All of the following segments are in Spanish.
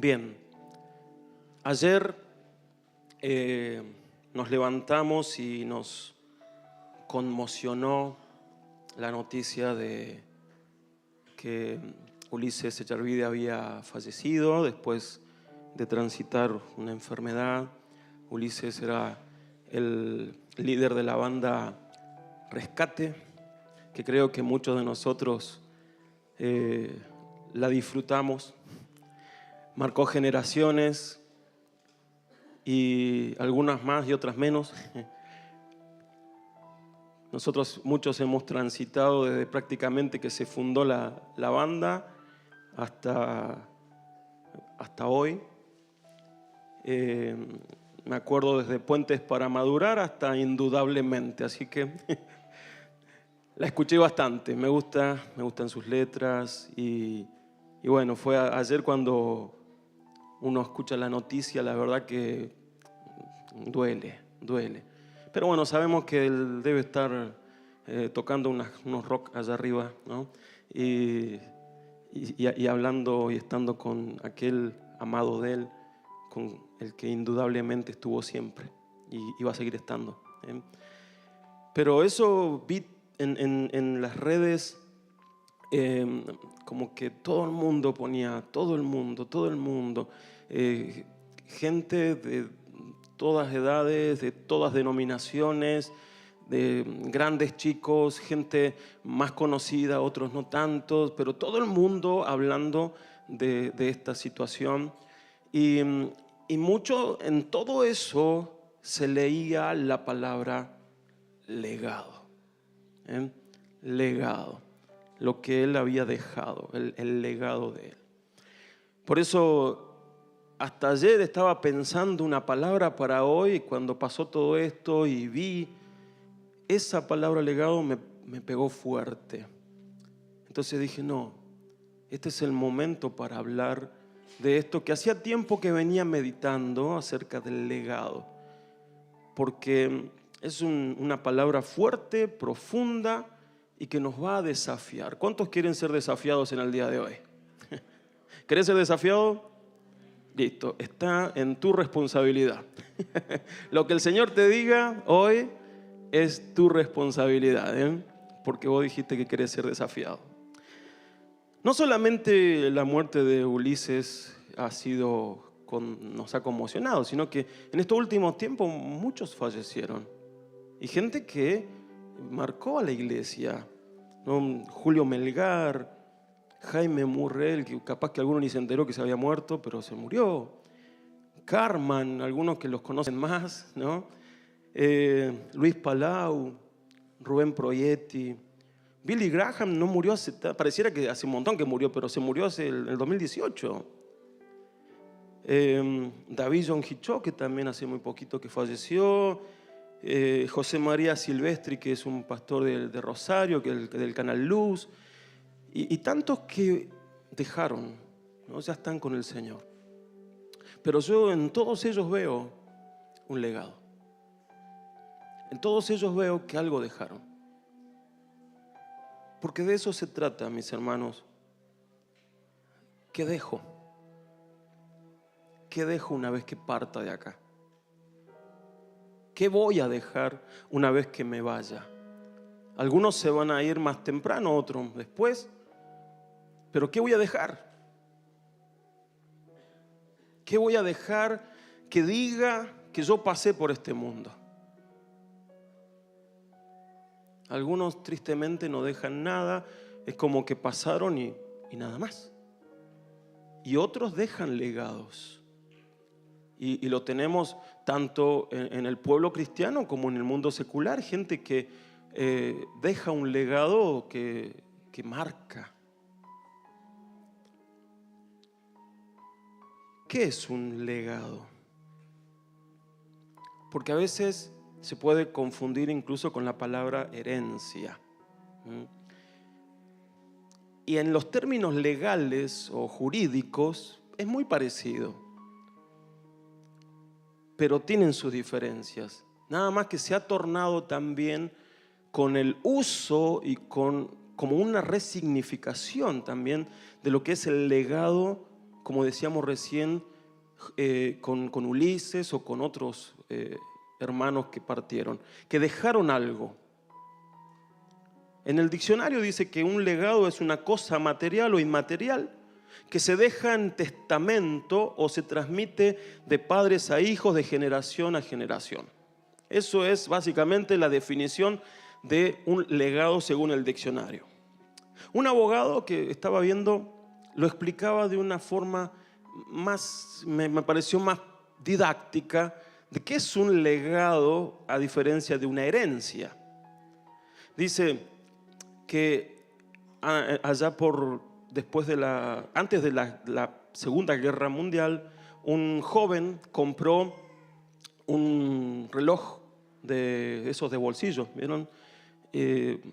Bien, ayer nos levantamos y nos conmocionó la noticia de que Ulises Echarvide había fallecido después de transitar una enfermedad. Ulises era el líder de la banda Rescate, que creo que muchos de nosotros la disfrutamos. Marcó generaciones y algunas más y otras menos. Nosotros muchos hemos transitado desde prácticamente que se fundó la banda hasta hoy. Me acuerdo desde Puentes para Madurar hasta Indudablemente, así que la escuché bastante. Me gustan sus letras y bueno, fue ayer cuando uno escucha la noticia, la verdad que duele. Pero bueno, sabemos que él debe estar tocando unos rock allá arriba, ¿no? Y hablando y estando con aquel amado de él, con el que indudablemente estuvo siempre y va a seguir estando. Pero eso vi en las redes, como que todo el mundo ponía, todo el mundo, gente de todas edades, de todas denominaciones, de grandes chicos, gente más conocida, otros no tantos, pero todo el mundo hablando de esta situación. Y mucho en todo eso se leía la palabra legado. Legado, lo que él había dejado, el legado de él. Por eso hasta ayer estaba pensando una palabra para hoy, cuando pasó todo esto y vi esa palabra legado, me pegó fuerte. Entonces dije, no, este es el momento para hablar de esto que hacía tiempo que venía meditando acerca del legado, porque es una palabra fuerte, profunda y que nos va a desafiar. ¿Cuántos quieren ser desafiados en el día de hoy? ¿Querés ser desafiado? Listo, está en tu responsabilidad. Lo que el Señor te diga hoy es tu responsabilidad, porque vos dijiste que querés ser desafiado. No solamente la muerte de Ulises nos ha conmocionado, sino que en estos últimos tiempos muchos fallecieron. Y gente que marcó a la iglesia, ¿no? Julio Melgar, Jaime Murrell, que capaz que alguno ni se enteró que se había muerto, pero se murió. Carman, algunos que los conocen más, ¿no? Luis Palau, Rubén Proietti. Billy Graham no murió pareciera que hace un montón que murió, pero se murió en el 2018. David John Hichó, que también hace muy poquito que falleció. José María Silvestri, que es un pastor de Rosario, del Canal Luz. Y tantos que dejaron, ¿no? Ya están con el Señor. Pero yo en todos ellos veo un legado. En todos ellos veo que algo dejaron. Porque de eso se trata, mis hermanos. ¿Qué dejo? ¿Qué dejo una vez que parta de acá? ¿Qué voy a dejar una vez que me vaya? Algunos se van a ir más temprano, otros después. Pero ¿qué voy a dejar? ¿Qué voy a dejar que diga que yo pasé por este mundo? Algunos tristemente no dejan nada, es como que pasaron y nada más. Y otros dejan legados. Y lo tenemos tanto en el pueblo cristiano como en el mundo secular, gente que deja un legado que marca. ¿Qué es un legado? Porque a veces se puede confundir incluso con la palabra herencia. Y en los términos legales o jurídicos es muy parecido, pero tienen sus diferencias. Nada más que se ha tornado también con el uso y como una resignificación también de lo que es el legado como decíamos recién, con Ulises o con otros hermanos que partieron, que dejaron algo. En el diccionario dice que un legado es una cosa material o inmaterial que se deja en testamento o se transmite de padres a hijos, de generación a generación. Eso es básicamente la definición de un legado según el diccionario. Un abogado que estaba viendo lo explicaba de una forma más, me pareció más didáctica, de qué es un legado a diferencia de una herencia. Dice que allá antes de la Segunda Guerra Mundial, un joven compró un reloj de esos de bolsillo, ¿vieron?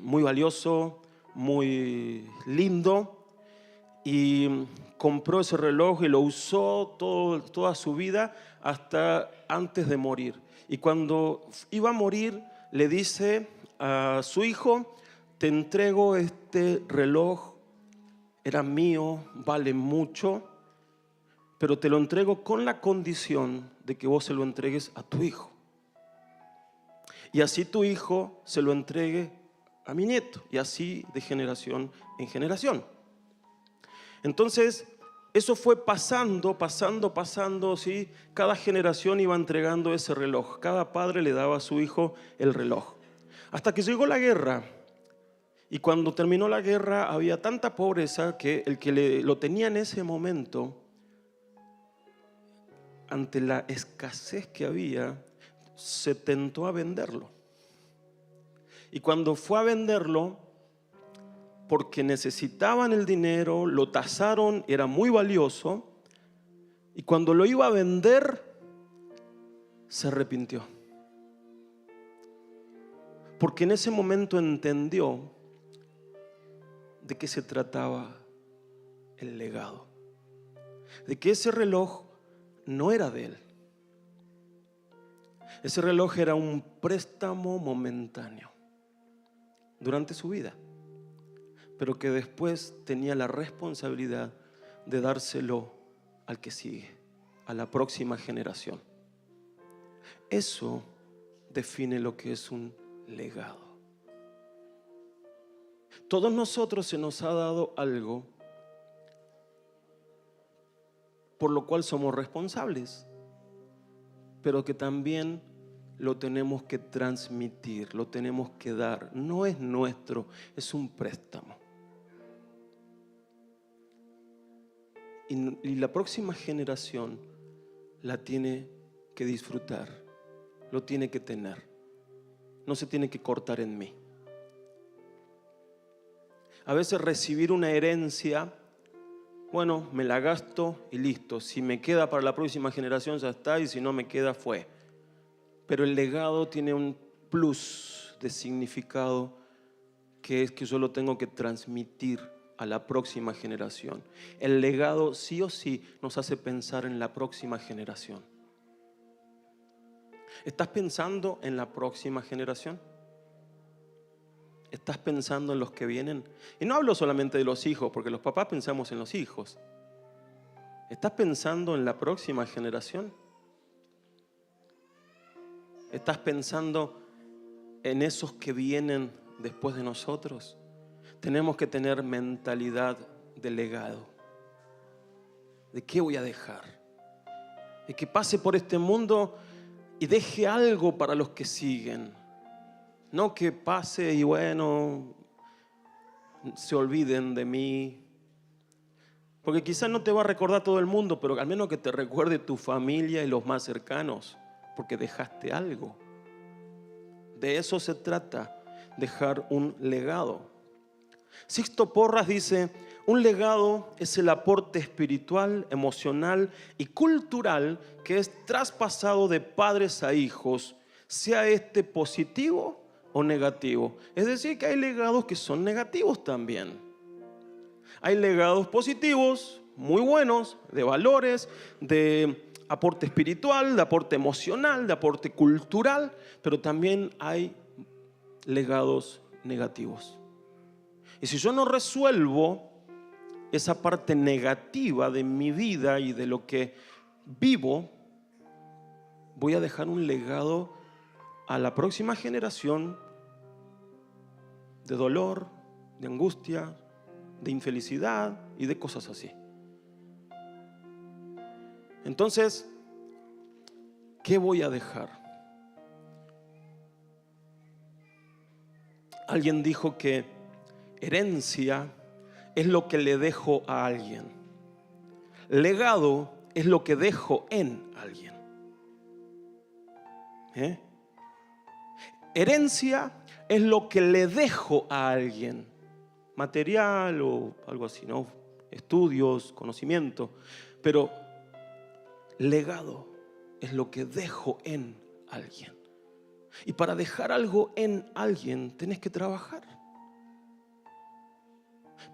Muy valioso, muy lindo, y compró ese reloj y lo usó toda su vida hasta antes de morir. Y cuando iba a morir, le dice a su hijo: te entrego este reloj, era mío, vale mucho, pero te lo entrego con la condición de que vos se lo entregues a tu hijo. Y así tu hijo se lo entregue a mi nieto, y así de generación en generación. Entonces, eso fue pasando, ¿sí? Cada generación iba entregando ese reloj. Cada padre le daba a su hijo el reloj. Hasta que llegó la guerra. Y cuando terminó la guerra había tanta pobreza que el que lo tenía en ese momento, ante la escasez que había, se tentó a venderlo. Y cuando fue a venderlo, porque necesitaban el dinero, lo tasaron, era muy valioso, y cuando lo iba a vender, se arrepintió. Porque en ese momento entendió de qué se trataba el legado, de que ese reloj no era de él. Ese reloj era un préstamo momentáneo durante su vida, pero que después tenía la responsabilidad de dárselo al que sigue, a la próxima generación. Eso define lo que es un legado. Todos nosotros se nos ha dado algo por lo cual somos responsables, pero que también lo tenemos que transmitir, lo tenemos que dar. No es nuestro, es un préstamo. Y la próxima generación la tiene que disfrutar, lo tiene que tener. No se tiene que cortar en mí. A veces recibir una herencia, bueno, me la gasto y listo. Si me queda para la próxima generación ya está, y si no me queda fue. Pero el legado tiene un plus de significado, que es que yo lo tengo que transmitir a la próxima generación. El legado sí o sí nos hace pensar en la próxima generación. ¿Estás pensando en la próxima generación? ¿Estás pensando en los que vienen? Y no hablo solamente de los hijos, porque los papás pensamos en los hijos. ¿Estás pensando en la próxima generación? ¿Estás pensando en esos que vienen después de nosotros? Tenemos que tener mentalidad de legado. ¿De qué voy a dejar? De que pase por este mundo y deje algo para los que siguen. No que pase y bueno, se olviden de mí. Porque quizás no te va a recordar todo el mundo, pero al menos que te recuerde tu familia y los más cercanos, porque dejaste algo. De eso se trata, dejar un legado. Sixto Porras dice: un legado es el aporte espiritual, emocional y cultural que es traspasado de padres a hijos, sea este positivo o negativo. Es decir, que hay legados que son negativos también. Hay legados positivos, muy buenos, de valores, de aporte espiritual, de aporte emocional, de aporte cultural, pero también hay legados negativos. Y si yo no resuelvo esa parte negativa de mi vida y de lo que vivo, voy a dejar un legado a la próxima generación de dolor, de angustia, de infelicidad y de cosas así. Entonces, ¿qué voy a dejar? Alguien dijo que herencia es lo que le dejo a alguien. Legado es lo que dejo en alguien. Herencia es lo que le dejo a alguien. Material o algo así, ¿no? Estudios, conocimiento. Pero legado es lo que dejo en alguien. Y para dejar algo en alguien tenés que trabajar.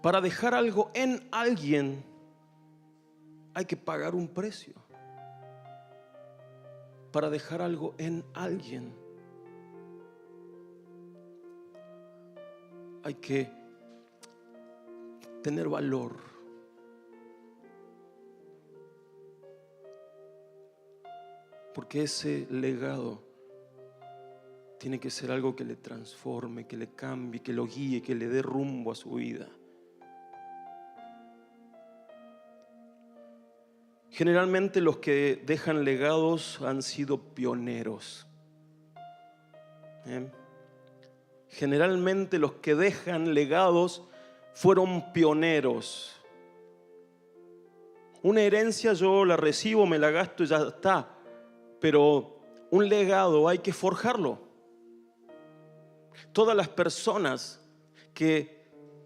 Para dejar algo en alguien hay que pagar un precio. Para dejar algo en alguien hay que tener valor. Porque ese legado tiene que ser algo que le transforme, que le cambie, que lo guíe, que le dé rumbo a su vida. Generalmente los que dejan legados han sido pioneros. Generalmente los que dejan legados fueron pioneros. Una herencia yo la recibo, me la gasto y ya está. Pero un legado hay que forjarlo. Todas las personas que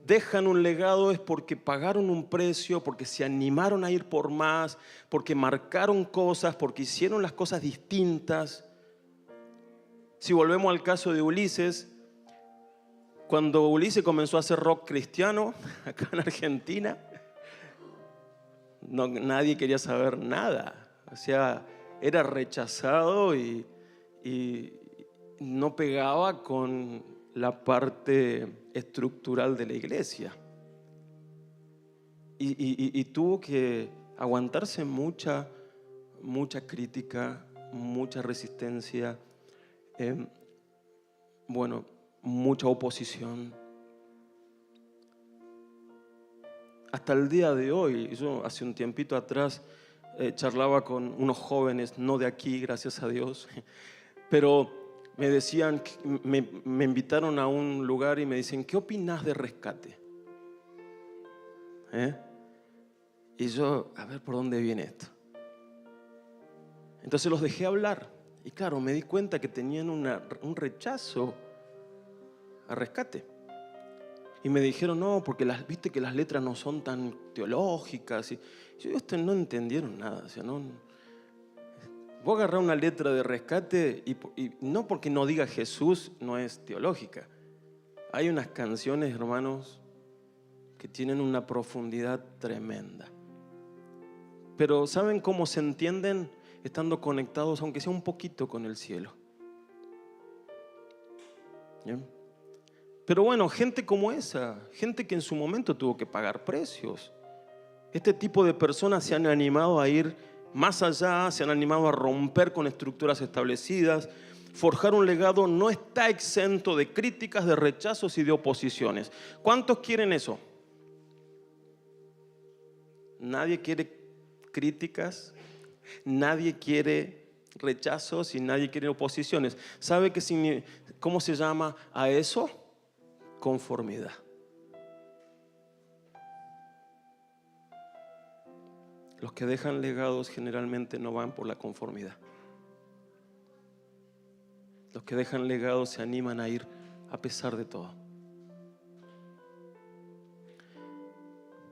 dejan un legado es porque pagaron un precio, porque se animaron a ir por más, porque marcaron cosas, porque hicieron las cosas distintas. Si volvemos al caso de Ulises, cuando Ulises comenzó a hacer rock cristiano acá en Argentina, nadie quería saber nada. O sea, era rechazado y no pegaba con la parte estructural de la iglesia. Y tuvo que aguantarse mucha crítica, mucha resistencia, mucha oposición. Hasta el día de hoy, yo hace un tiempito atrás charlaba con unos jóvenes, no de aquí, gracias a Dios, pero me decían, me invitaron a un lugar y me dicen, ¿qué opinas de Rescate? Y yo, a ver por dónde viene esto. Entonces los dejé hablar y claro, me di cuenta que tenían un rechazo a Rescate. Y me dijeron, no, porque viste que las letras no son tan teológicas. Y yo, no entendieron nada. O sea, no, vos agarrás una letra de Rescate y no porque no diga Jesús no es teológica. Hay unas canciones, hermanos, que tienen una profundidad tremenda. Pero ¿saben cómo se entienden? Estando conectados, aunque sea un poquito, con el cielo. ¿Bien? Pero bueno, gente como esa, gente que en su momento tuvo que pagar precios. Este tipo de personas se han animado a ir más allá, se han animado a romper con estructuras establecidas. Forjar un legado no está exento de críticas, de rechazos y de oposiciones. ¿Cuántos quieren eso? Nadie quiere críticas, nadie quiere rechazos y nadie quiere oposiciones. ¿Sabe cómo se llama a eso? Conformidad. Los que dejan legados generalmente no van por la conformidad. Los que dejan legados se animan a ir a pesar de todo.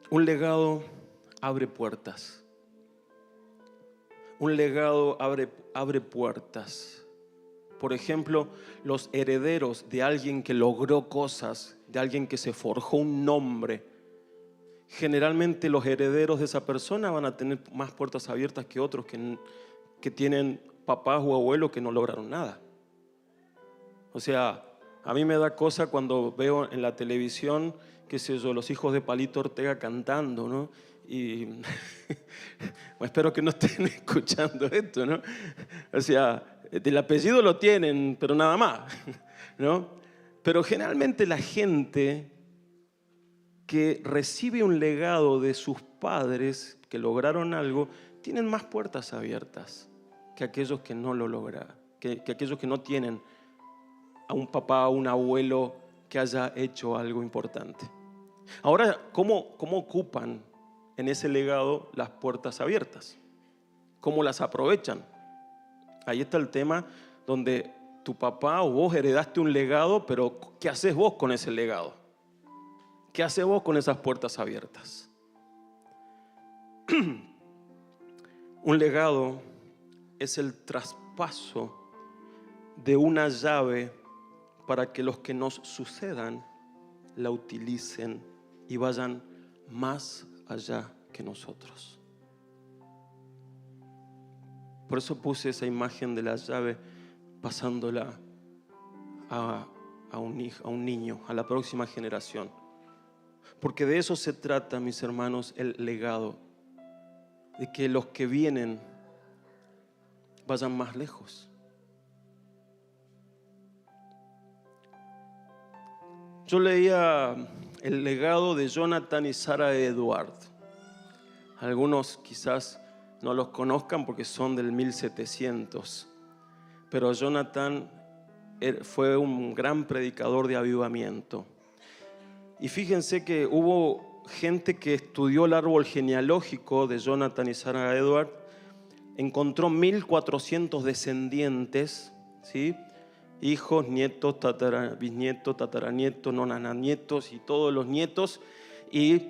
Un legado abre puertas. Un legado abre puertas. Por ejemplo, los herederos de alguien que logró cosas, de alguien que se forjó un nombre, generalmente los herederos de esa persona van a tener más puertas abiertas que otros que tienen papás o abuelos que no lograron nada. O sea, A mí me da cosa cuando veo en la televisión, qué sé yo, los hijos de Palito Ortega cantando, ¿no? Y bueno, espero que no estén escuchando esto, ¿no? O sea, el apellido lo tienen, pero nada más, ¿no? Pero generalmente la gente que recibe un legado de sus padres que lograron algo, tienen más puertas abiertas que aquellos que no lo lograron, que aquellos que no tienen a un papá o un abuelo que haya hecho algo importante. Ahora, ¿cómo ocupan en ese legado las puertas abiertas? ¿Cómo las aprovechan? Ahí está el tema donde tu papá o vos heredaste un legado, pero ¿qué haces vos con ese legado? ¿Qué haces vos con esas puertas abiertas? Un legado es el traspaso de una llave para que los que nos sucedan la utilicen y vayan más allá que nosotros. Por eso puse esa imagen de la llave pasándola a un niño, a la próxima generación. Porque de eso se trata, mis hermanos, el legado. De que los que vienen vayan más lejos. Yo leía el legado de Jonathan y Sarah Edward. Algunos quizás no los conozcan porque son del 1700. Pero Jonathan fue un gran predicador de avivamiento. Y fíjense que hubo gente que estudió el árbol genealógico de Jonathan y Sarah Edward, encontró 1400 descendientes, ¿sí? Hijos, nietos, bisnietos, tataranietos, nonananietos y todos los nietos. Y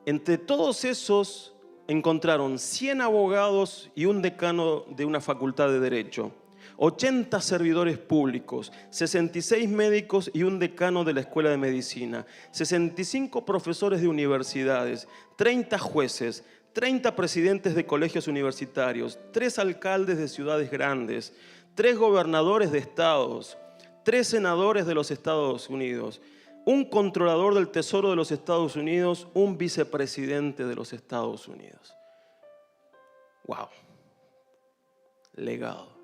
entre todos esos encontraron 100 abogados y un decano de una facultad de Derecho, 80 servidores públicos, 66 médicos y un decano de la Escuela de Medicina, 65 profesores de universidades, 30 jueces, 30 presidentes de colegios universitarios, 3 alcaldes de ciudades grandes, 3 gobernadores de estados, 3 senadores de los Estados Unidos, un controlador del Tesoro de los Estados Unidos, un vicepresidente de los Estados Unidos. ¡Wow! Legado.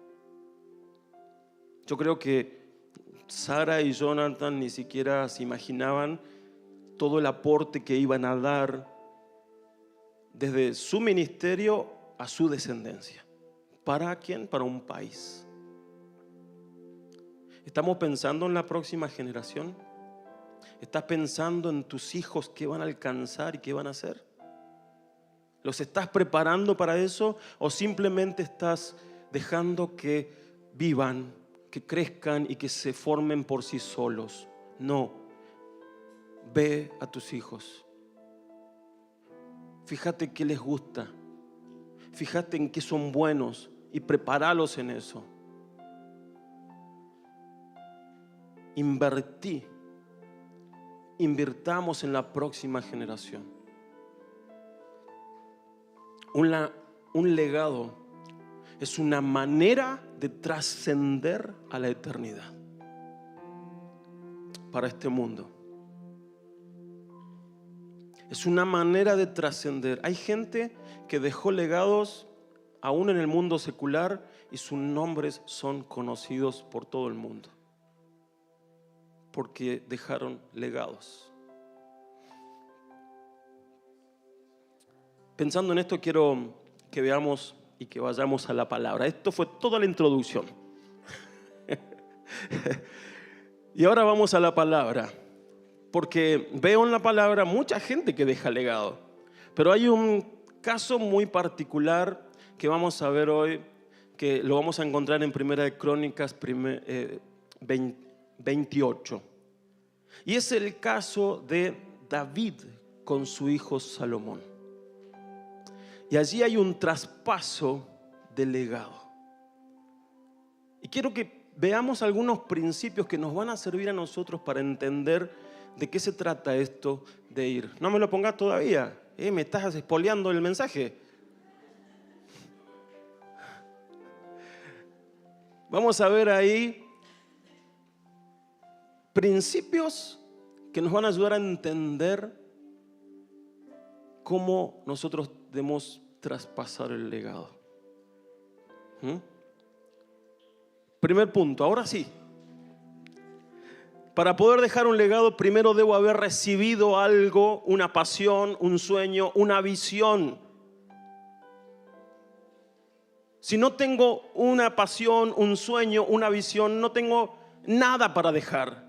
Yo creo que Sarah y Jonathan ni siquiera se imaginaban todo el aporte que iban a dar desde su ministerio a su descendencia. ¿Para quién? Para un país. ¿Estamos pensando en la próxima generación? ¿Estás pensando en tus hijos qué van a alcanzar y qué van a hacer? ¿Los estás preparando para eso o simplemente estás dejando que vivan, que crezcan y que se formen por sí solos? No. Ve a tus hijos. Fíjate qué les gusta. Fíjate en qué son buenos y prepáralos en eso. Invirtamos en la próxima generación. Un legado es una manera de trascender a la eternidad para este mundo. Es una manera de trascender. Hay gente que dejó legados aún en el mundo secular y sus nombres son conocidos por todo el mundo porque dejaron legados. Pensando en esto, quiero que veamos y que vayamos a la palabra. Esto fue toda la introducción. Y ahora vamos a la palabra, porque veo en la palabra mucha gente que deja legado, pero hay un caso muy particular que vamos a ver hoy, que lo vamos a encontrar en Primera de Crónicas 28. Y es el caso de David con su hijo Salomón. Y allí hay un traspaso de legado. Y quiero que veamos algunos principios que nos van a servir a nosotros para entender de qué se trata esto de ir. No me lo pongas todavía, me estás espoleando el mensaje. Vamos a ver ahí principios que nos van a ayudar a entender cómo nosotros debemos traspasar el legado. Primer punto, ahora sí. Para poder dejar un legado, primero debo haber recibido algo, una pasión, un sueño, una visión. Si no tengo una pasión, un sueño, una visión, no tengo nada para dejar.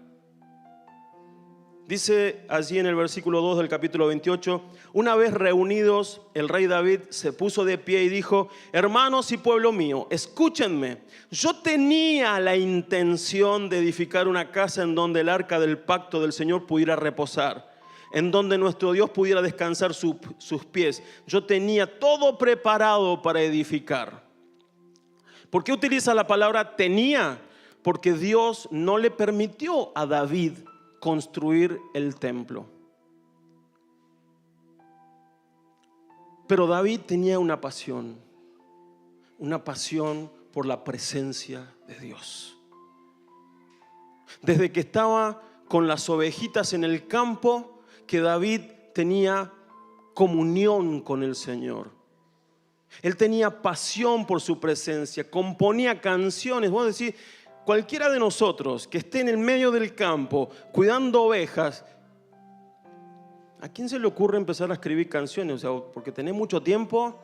Dice allí en el versículo 2 del capítulo 28, una vez reunidos, el rey David se puso de pie y dijo: hermanos y pueblo mío, escúchenme. Yo tenía la intención de edificar una casa en donde el arca del pacto del Señor pudiera reposar, en donde nuestro Dios pudiera descansar sus pies. Yo tenía todo preparado para edificar. ¿Por qué utiliza la palabra tenía? Porque Dios no le permitió a David construir el templo. Pero David tenía una pasión por la presencia de Dios. Desde que estaba con las ovejitas en el campo, que David tenía comunión con el Señor. Él tenía pasión por su presencia, componía canciones. Vos decís, cualquiera de nosotros que esté en el medio del campo cuidando ovejas, ¿a quién se le ocurre empezar a escribir canciones? O sea, porque tenés mucho tiempo,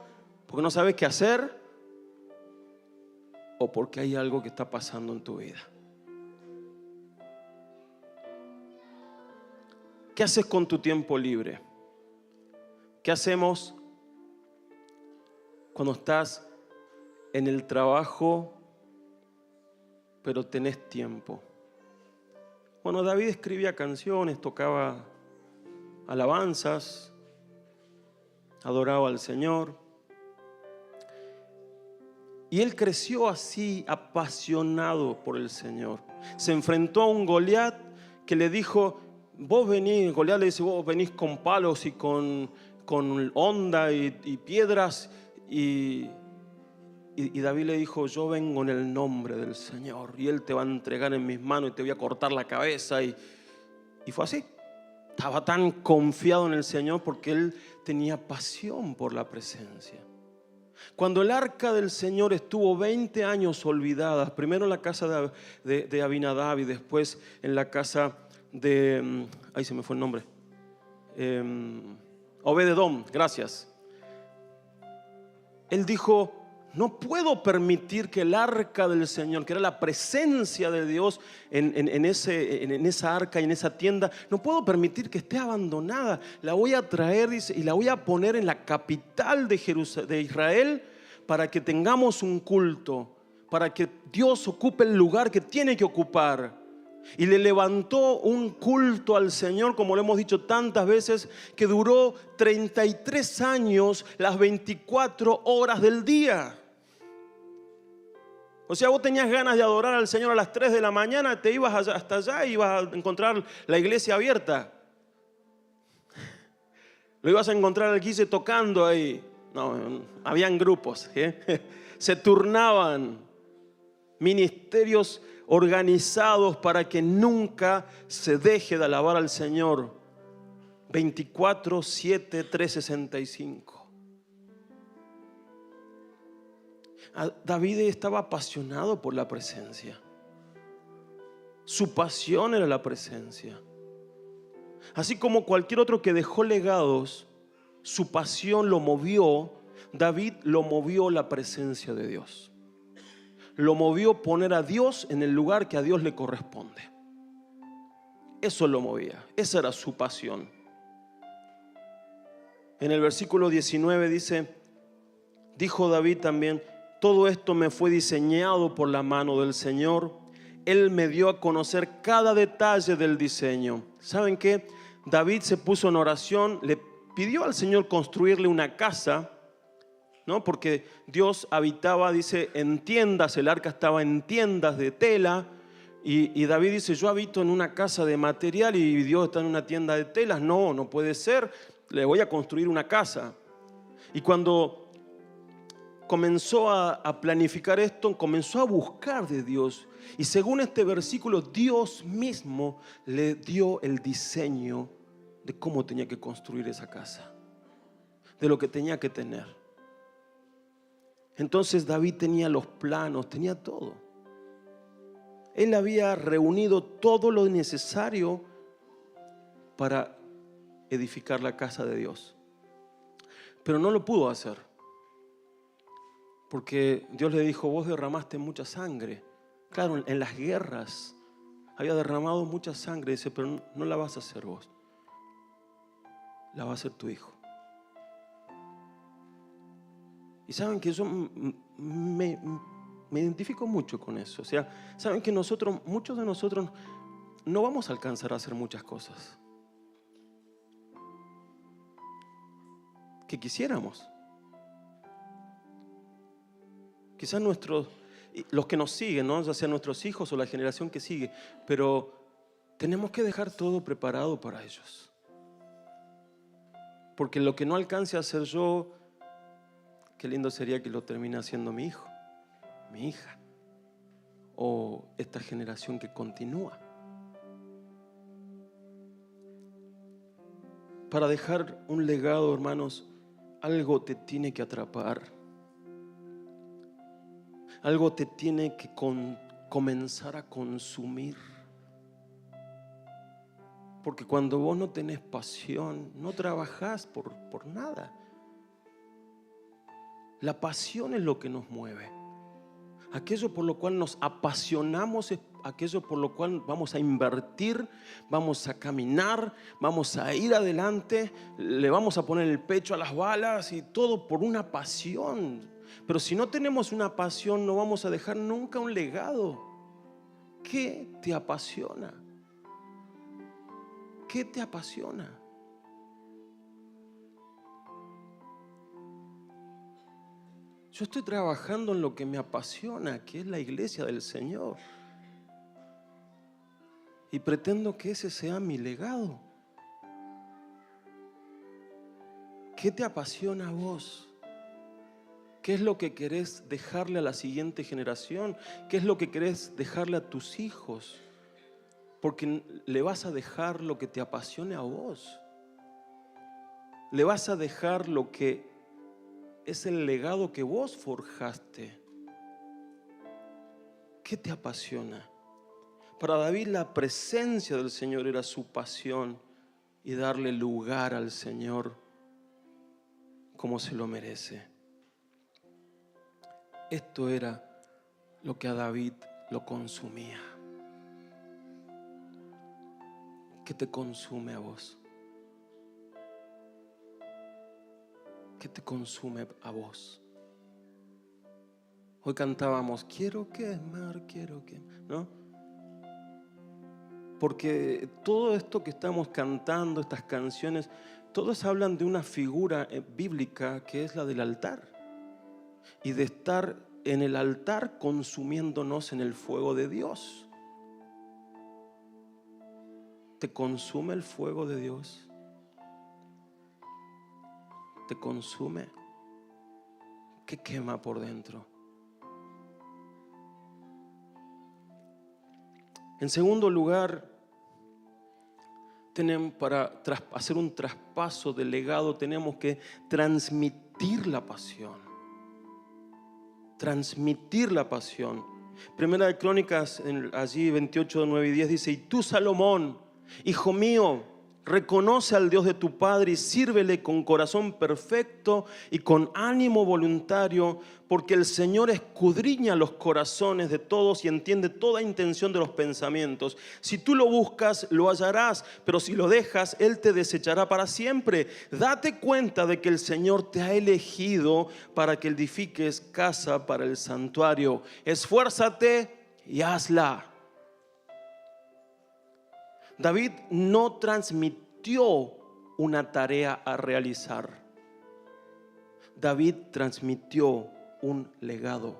porque no sabes qué hacer, o porque hay algo que está pasando en tu vida. ¿Qué haces con tu tiempo libre? ¿Qué hacemos cuando estás en el trabajo, pero tenés tiempo? Bueno, David escribía canciones, tocaba alabanzas, adoraba al Señor. Y él creció así, apasionado por el Señor. Se enfrentó a un Goliat que le dijo: vos venís, Goliat le dice, vos venís con palos y con honda y piedras. Y David le dijo: yo vengo en el nombre del Señor, y Él te va a entregar en mis manos y te voy a cortar la cabeza. Y fue así. Estaba tan confiado en el Señor porque él tenía pasión por la presencia. Cuando el arca del Señor estuvo 20 años olvidada, primero en la casa de Abinadab y después en la casa de, ahí se me fue el nombre, Obed-edom, gracias. Él dijo: no puedo permitir que el arca del Señor, que era la presencia de Dios en esa arca y en esa tienda, no puedo permitir que esté abandonada. La voy a traer, dice, y la voy a poner en la capital de Israel, para que tengamos un culto, para que Dios ocupe el lugar que tiene que ocupar. Y le levantó un culto al Señor, como lo hemos dicho tantas veces, que duró 33 años, las 24 horas del día. O sea, vos tenías ganas de adorar al Señor a las 3 de la mañana, te ibas hasta allá y ibas a encontrar la iglesia abierta. Lo ibas a encontrar al Guise tocando ahí. No, habían grupos, se turnaban, ministerios organizados para que nunca se deje de alabar al Señor. 24/7, 365. David estaba apasionado por la presencia. Su pasión era la presencia. Así como cualquier otro que dejó legados, su pasión lo movió. David lo movió la presencia de Dios. Lo movió poner a Dios en el lugar que a Dios le corresponde. Eso lo movía, esa era su pasión. En el versículo 19 dice: dijo David también: todo esto me fue diseñado por la mano del Señor. Él me dio a conocer cada detalle del diseño. ¿Saben qué? David se puso en oración, le pidió al Señor construirle una casa, ¿no? Porque Dios habitaba, dice, en tiendas. El arca estaba en tiendas de tela. Y David dice: yo habito en una casa de material y Dios está en una tienda de telas. No, no puede ser. Le voy a construir una casa. Y cuando comenzó a planificar esto, comenzó a buscar de Dios. Y según este versículo, Dios mismo le dio el diseño de cómo tenía que construir esa casa, de lo que tenía que tener. Entonces David tenía los planos, tenía todo. Él había reunido todo lo necesario para edificar la casa de Dios. Pero no lo pudo hacer, porque Dios le dijo: vos derramaste mucha sangre. Claro, en las guerras había derramado mucha sangre. Dice: pero no la vas a hacer vos, la va a hacer tu hijo. Y saben que yo me identifico mucho con eso. O sea, saben que muchos de nosotros no vamos a alcanzar a hacer muchas cosas que quisiéramos. Quizás los que nos siguen, ¿no?, ya sean nuestros hijos o la generación que sigue, pero tenemos que dejar todo preparado para ellos. Porque lo que no alcance a hacer yo, qué lindo sería que lo termine haciendo mi hijo, mi hija, o esta generación que continúa. Para dejar un legado, hermanos, algo te tiene que atrapar. Algo te tiene que comenzar a consumir. Porque cuando vos no tenés pasión, no trabajás por nada. La pasión es lo que nos mueve. Aquello por lo cual nos apasionamos es aquello por lo cual vamos a invertir, vamos a caminar, vamos a ir adelante, le vamos a poner el pecho a las balas y todo por una pasión. Pero si no tenemos una pasión, no vamos a dejar nunca un legado. ¿Qué te apasiona? ¿Qué te apasiona? Yo estoy trabajando en lo que me apasiona, que es la iglesia del Señor. Y pretendo que ese sea mi legado. ¿Qué te apasiona a vos? ¿Qué es lo que querés dejarle a la siguiente generación? ¿Qué es lo que querés dejarle a tus hijos? Porque le vas a dejar lo que te apasione a vos. Le vas a dejar lo que es el legado que vos forjaste. ¿Qué te apasiona? Para David la presencia del Señor era su pasión, y darle lugar al Señor como se lo merece. Esto era lo que a David lo consumía. ¿Qué te consume a vos? ¿Qué te consume a vos? Hoy cantábamos: quiero quemar, ¿no? Porque todo esto que estamos cantando, estas canciones, todas hablan de una figura bíblica que es la del altar. Y de estar en el altar consumiéndonos en el fuego de Dios. ¿Te consume el fuego de Dios? ¿Te consume? ¿Qué quema por dentro? En segundo lugar, para hacer un traspaso de legado, tenemos que transmitir la pasión. Transmitir la pasión. Primera de Crónicas, allí 28, 9 y 10 dice: y tú, Salomón, hijo mío, reconoce al Dios de tu padre y sírvele con corazón perfecto y con ánimo voluntario, porque el Señor escudriña los corazones de todos y entiende toda intención de los pensamientos. Si tú lo buscas, lo hallarás, pero si lo dejas, Él te desechará para siempre. Date cuenta de que el Señor te ha elegido para que edifiques casa para el santuario. Esfuérzate y hazla. David no transmitió una tarea a realizar. David transmitió un legado.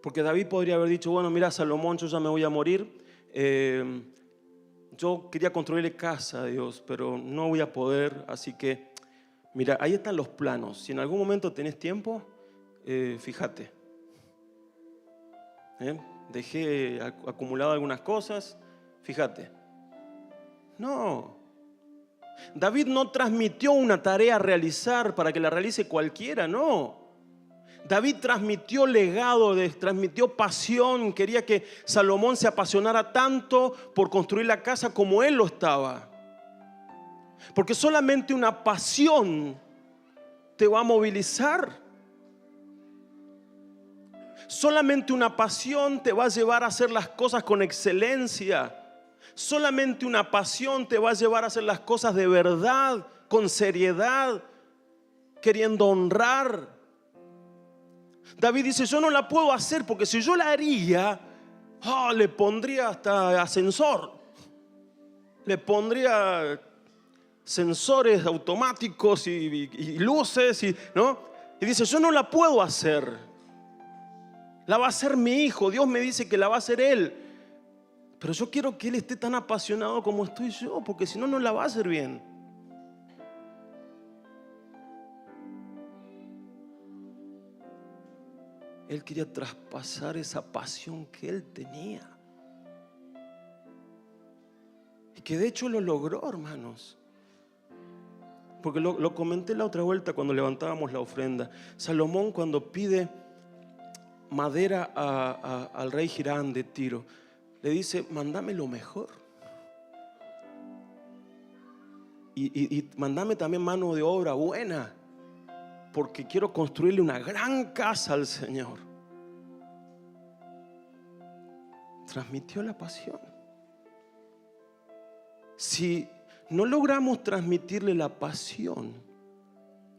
Porque David podría haber dicho: bueno, mira, Salomón, yo ya me voy a morir. Yo quería construirle casa a Dios, pero no voy a poder, así que Mira, ahí están los planos. Si en algún momento tenés tiempo, fíjate. Dejé acumulado algunas cosas, fíjate. No. David no transmitió una tarea a realizar para que la realice cualquiera, no. David transmitió legado, transmitió pasión. Quería que Salomón se apasionara tanto por construir la casa como él lo estaba. Porque solamente una pasión te va a movilizar. Solamente una pasión te va a llevar a hacer las cosas con excelencia. Solamente una pasión te va a llevar a hacer las cosas de verdad, con seriedad, queriendo honrar. David dice, yo no la puedo hacer porque si yo la haría, le pondría hasta ascensor. Le pondría sensores automáticos y luces, ¿no? Y dice, yo no la puedo hacer. La va a hacer mi hijo. Dios me dice que la va a hacer él. Pero yo quiero que él esté tan apasionado como estoy yo, porque si no, no la va a hacer bien. Él quería traspasar esa pasión que él tenía. Y que de hecho lo logró, hermanos. Porque lo comenté la otra vuelta cuando levantábamos la ofrenda. Salomón, cuando pide madera al rey Hiram de Tiro, le dice, mándame lo mejor. Y mándame también mano de obra buena, porque quiero construirle una gran casa al Señor. Transmitió la pasión. Si no logramos transmitirle la pasión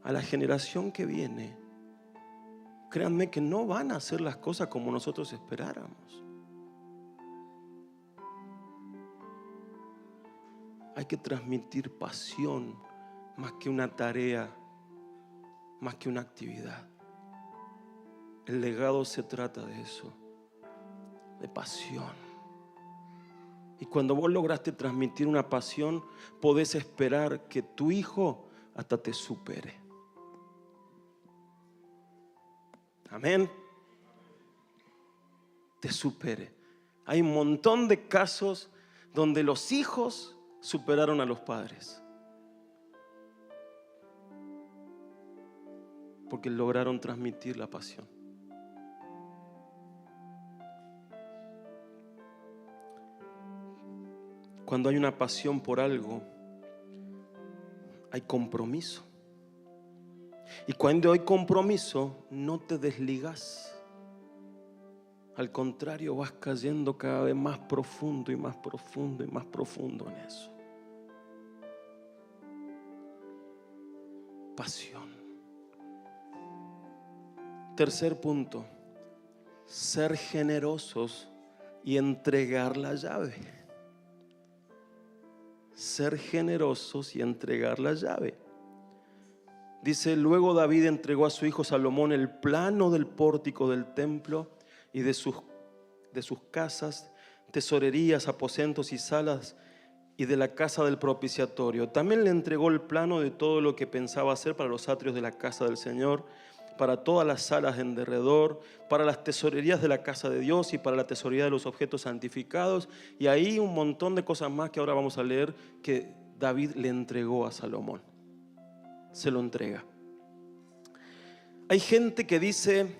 a la generación que viene, créanme que no van a hacer las cosas como nosotros esperáramos. Hay que transmitir pasión más que una tarea, más que una actividad. El legado se trata de eso, de pasión. Y cuando vos lograste transmitir una pasión, podés esperar que tu hijo hasta te supere. Amén. Te supere. Hay un montón de casos donde los hijos superaron a los padres, porque lograron transmitir la pasión. Cuando hay una pasión por algo, hay compromiso. Y cuando hay compromiso, no te desligas. Al contrario, vas cayendo cada vez más profundo y más profundo y más profundo en eso. Pasión. Tercer punto, ser generosos y entregar la llave. Ser generosos y entregar la llave. Dice, luego David entregó a su hijo Salomón el plano del pórtico del templo y de sus casas, tesorerías, aposentos y salas, y de la casa del propiciatorio. También le entregó el plano de todo lo que pensaba hacer para los atrios de la casa del Señor, para todas las salas en derredor, para las tesorerías de la casa de Dios y para la tesorería de los objetos santificados. Y ahí un montón de cosas más que ahora vamos a leer que David le entregó a Salomón. Se lo entrega. Hay gente que dice,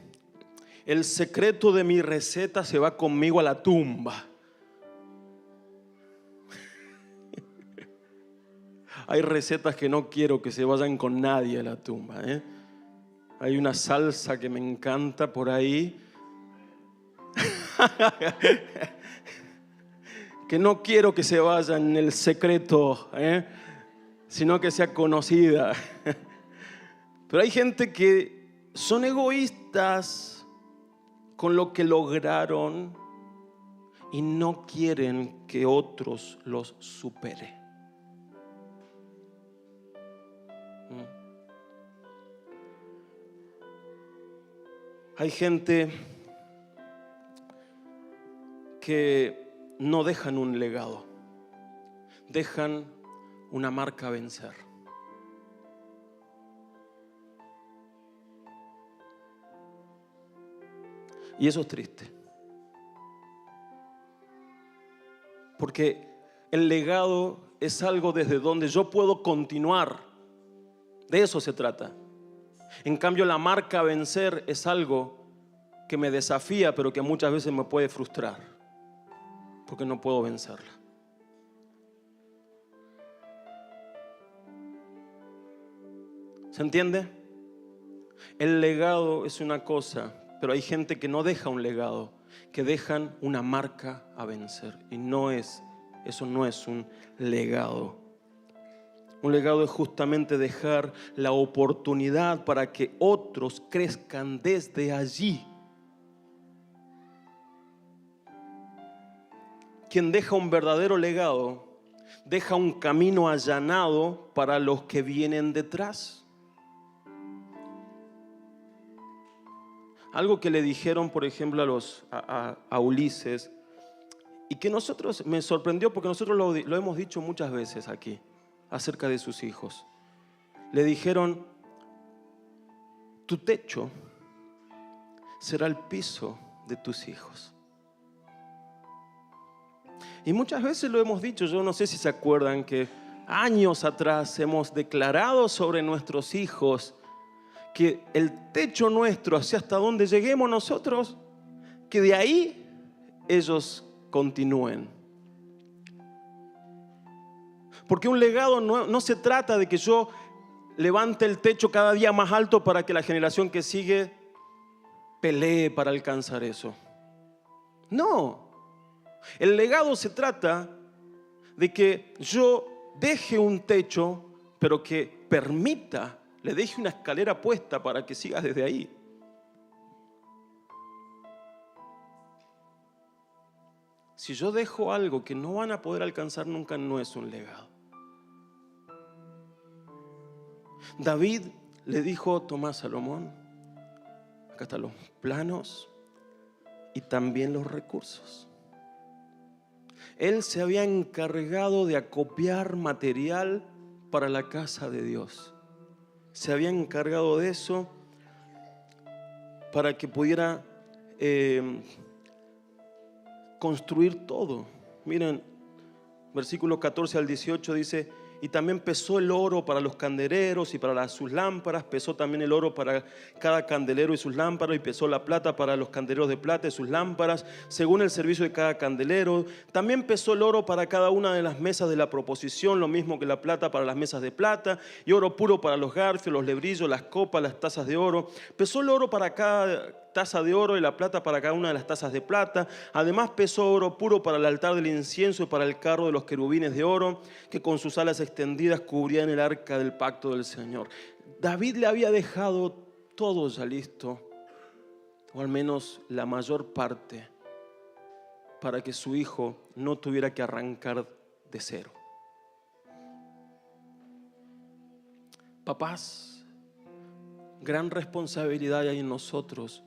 el secreto de mi receta se va conmigo a la tumba. Hay recetas que no quiero que se vayan con nadie a la tumba, ¿eh? Hay una salsa que me encanta por ahí que no quiero que se vaya en el secreto, sino que sea conocida. Pero hay gente que son egoístas con lo que lograron y no quieren que otros los superen. Hay gente que no dejan un legado, dejan una marca a vencer. Y eso es triste. Porque el legado es algo desde donde yo puedo continuar. De eso se trata. En cambio, la marca a vencer es algo que me desafía, pero que muchas veces me puede frustrar, porque no puedo vencerla. ¿Se entiende? El legado es una cosa, pero hay gente que no deja un legado, que dejan una marca a vencer. Y eso no es un legado. Un legado es justamente dejar la oportunidad para que otros crezcan desde allí. Quien deja un verdadero legado, deja un camino allanado para los que vienen detrás. Algo que le dijeron, por ejemplo, a Ulises, y que me sorprendió porque nosotros lo hemos dicho muchas veces aquí, acerca de sus hijos. Le dijeron, tu techo será el piso de tus hijos. Y muchas veces lo hemos dicho, yo no sé si se acuerdan que años atrás hemos declarado sobre nuestros hijos que el techo nuestro, hacia hasta donde lleguemos nosotros, que de ahí ellos continúen. Porque un legado no se trata de que yo levante el techo cada día más alto para que la generación que sigue pelee para alcanzar eso. No. El legado se trata de que yo deje un techo, pero que le deje una escalera puesta para que sigas desde ahí. Si yo dejo algo que no van a poder alcanzar nunca, no es un legado. David le dijo a Tomás Salomón, acá están los planos y también los recursos. Él se había encargado de acopiar material para la casa de Dios. Se había encargado de eso para que pudiera construir todo. Miren, versículo 14 al 18 dice: y también pesó el oro para los candeleros y para sus lámparas, pesó también el oro para cada candelero y sus lámparas, y pesó la plata para los candeleros de plata y sus lámparas, según el servicio de cada candelero. También pesó el oro para cada una de las mesas de la proposición, lo mismo que la plata para las mesas de plata, y oro puro para los garfios, los lebrillos, las copas, las tazas de oro. Pesó el oro para cada taza de oro y la plata para cada una de las tazas de plata. Además pesó oro puro para el altar del incienso y para el carro de los querubines de oro, que con sus alas extendidas cubrían el arca del pacto del Señor. David le había dejado todo ya listo, o al menos la mayor parte, para que su hijo no tuviera que arrancar de cero. Papás, gran responsabilidad hay en nosotros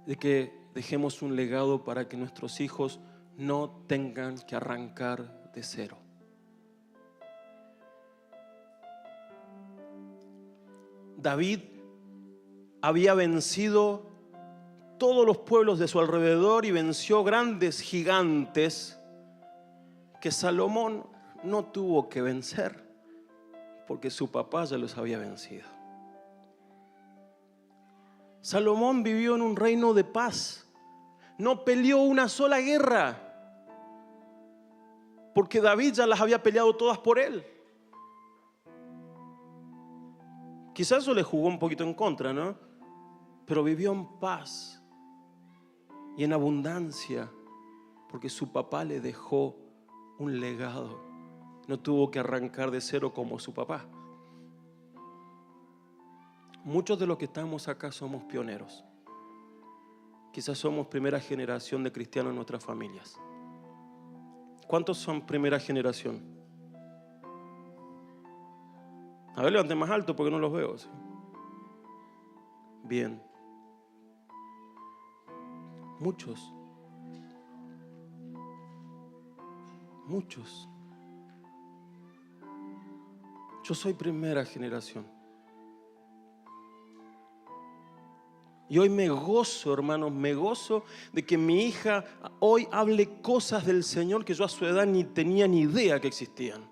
de que dejemos un legado para que nuestros hijos no tengan que arrancar de cero. David había vencido todos los pueblos de su alrededor y venció grandes gigantes que Salomón no tuvo que vencer porque su papá ya los había vencido. Salomón vivió en un reino de paz. No peleó una sola guerra, porque David ya las había peleado todas por él. Quizás eso le jugó un poquito en contra, ¿no? Pero vivió en paz y en abundancia, porque su papá le dejó un legado. No tuvo que arrancar de cero como su papá. Muchos de los que estamos acá somos pioneros. Quizás somos primera generación de cristianos en nuestras familias. ¿Cuántos son primera generación? A ver, levanten más alto porque no los veo. ¿Sí? Bien. Muchos. Yo soy primera generación. Y hoy me gozo, hermanos, me gozo de que mi hija hoy hable cosas del Señor que yo a su edad ni tenía ni idea que existían.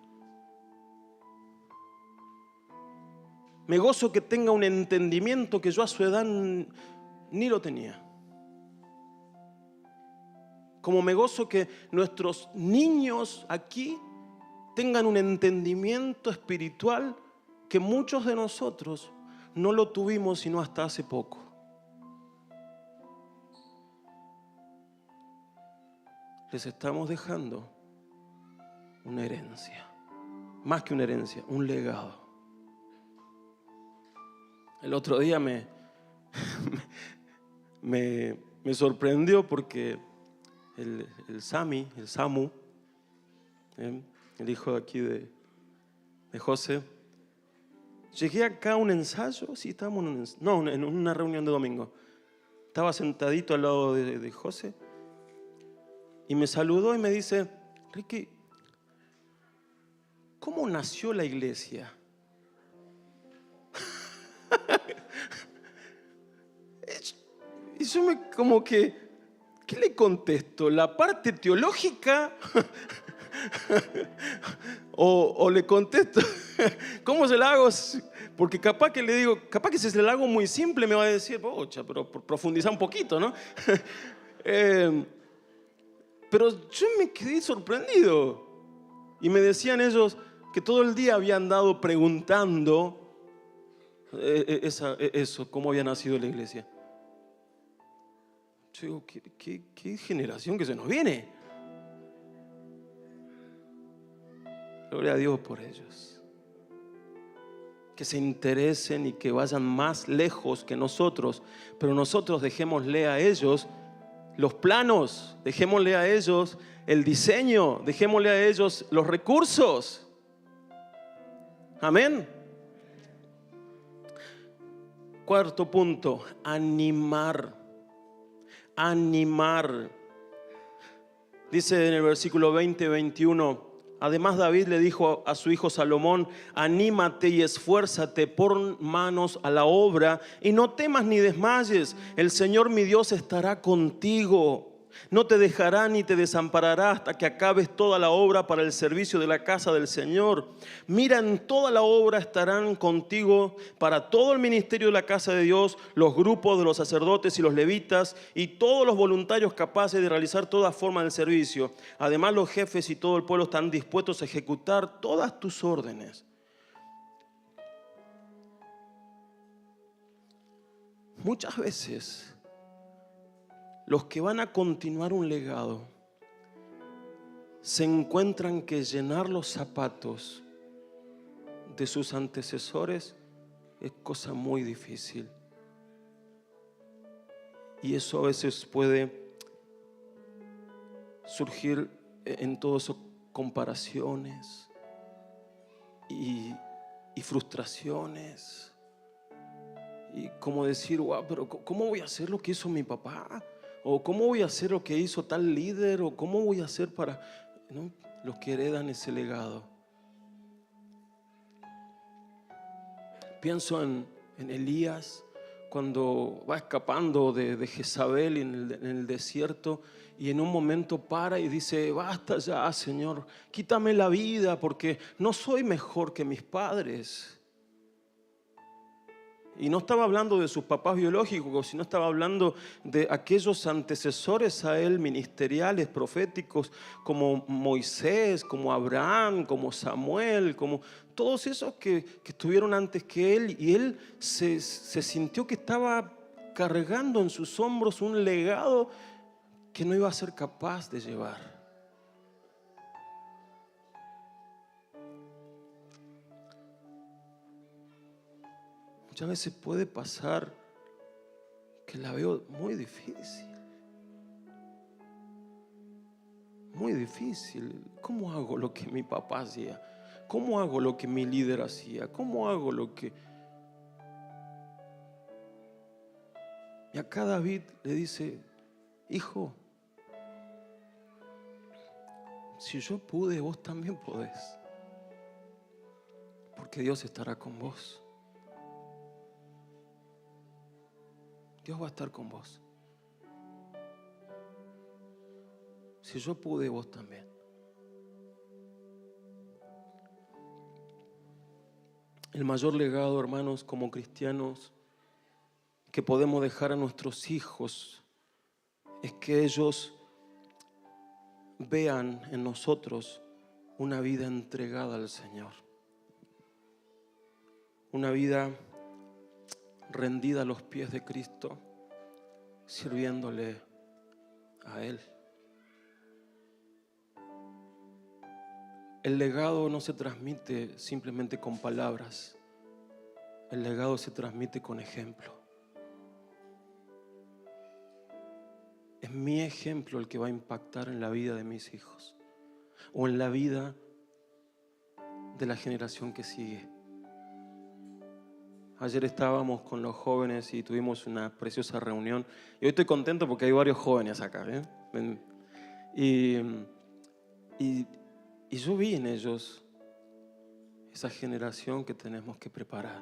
Me gozo que tenga un entendimiento que yo a su edad ni lo tenía. Como me gozo que nuestros niños aquí tengan un entendimiento espiritual que muchos de nosotros no lo tuvimos sino hasta hace poco. Les estamos dejando una herencia, más que una herencia, un legado. El otro día me sorprendió porque el Samu, el hijo de aquí de José, llegué acá a un ensayo, sí, estábamos en una reunión de domingo. Estaba sentadito al lado de José y me saludó y me dice: Ricky, ¿cómo nació la iglesia? Y yo como que, ¿qué le contesto? ¿La parte teológica? o le contesto, ¿cómo se la hago? Porque capaz que le digo, capaz que si se la hago muy simple me va a decir, pocha, pero profundizar un poquito, ¿no? Pero yo me quedé sorprendido. Y me decían ellos que todo el día habían andado preguntando eso, cómo había nacido la iglesia. Yo digo, ¿qué generación que se nos viene? Gloria a Dios por ellos. Que se interesen y que vayan más lejos que nosotros. Pero nosotros dejémosle a ellos los planos, dejémosle a ellos el diseño, dejémosle a ellos los recursos. Amén. Cuarto punto, animar. Animar. Dice en el versículo 20-21, además David le dijo a su hijo Salomón: anímate y esfuérzate, pon manos a la obra y no temas ni desmayes. El Señor mi Dios estará contigo. No te dejará ni te desamparará hasta que acabes toda la obra para el servicio de la casa del Señor. Mira, en toda la obra estarán contigo para todo el ministerio de la casa de Dios, los grupos de los sacerdotes y los levitas y todos los voluntarios capaces de realizar toda forma del servicio. Además, los jefes y todo el pueblo están dispuestos a ejecutar todas tus órdenes. Muchas veces los que van a continuar un legado se encuentran que llenar los zapatos de sus antecesores es cosa muy difícil. Y eso a veces puede surgir en todo eso comparaciones y frustraciones. Y como decir, wow, pero ¿cómo voy a hacer lo que hizo mi papá? O ¿cómo voy a hacer lo que hizo tal líder? O ¿cómo voy a hacer para...? ¿No? Los que heredan ese legado. Pienso en Elías cuando va escapando de Jezabel en el desierto, y en un momento para y dice: basta ya, Señor, quítame la vida porque no soy mejor que mis padres. Y no estaba hablando de sus papás biológicos, sino estaba hablando de aquellos antecesores a él, ministeriales, proféticos, como Moisés, como Abraham, como Samuel, como todos esos que estuvieron antes que él. Y él se sintió que estaba cargando en sus hombros un legado que no iba a ser capaz de llevar. Muchas veces puede pasar que la veo muy difícil. Muy difícil. ¿Cómo hago lo que mi papá hacía? ¿Cómo hago lo que mi líder hacía? ¿Cómo hago lo que...? Y acá David le dice: hijo, si yo pude, vos también podés. Porque Dios estará con vos. Dios va a estar con vos. Si yo pude, vos también. El mayor legado, hermanos, como cristianos, que podemos dejar a nuestros hijos es que ellos vean en nosotros una vida entregada al Señor, una vida rendida a los pies de Cristo, sirviéndole a Él. El legado no se transmite simplemente con palabras, el legado se transmite con ejemplo. Es mi ejemplo el que va a impactar en la vida de mis hijos o en la vida de la generación que sigue. Ayer estábamos con los jóvenes y tuvimos una preciosa reunión. Y hoy estoy contento porque hay varios jóvenes acá, ¿eh? Y yo vi en ellos esa generación que tenemos que preparar.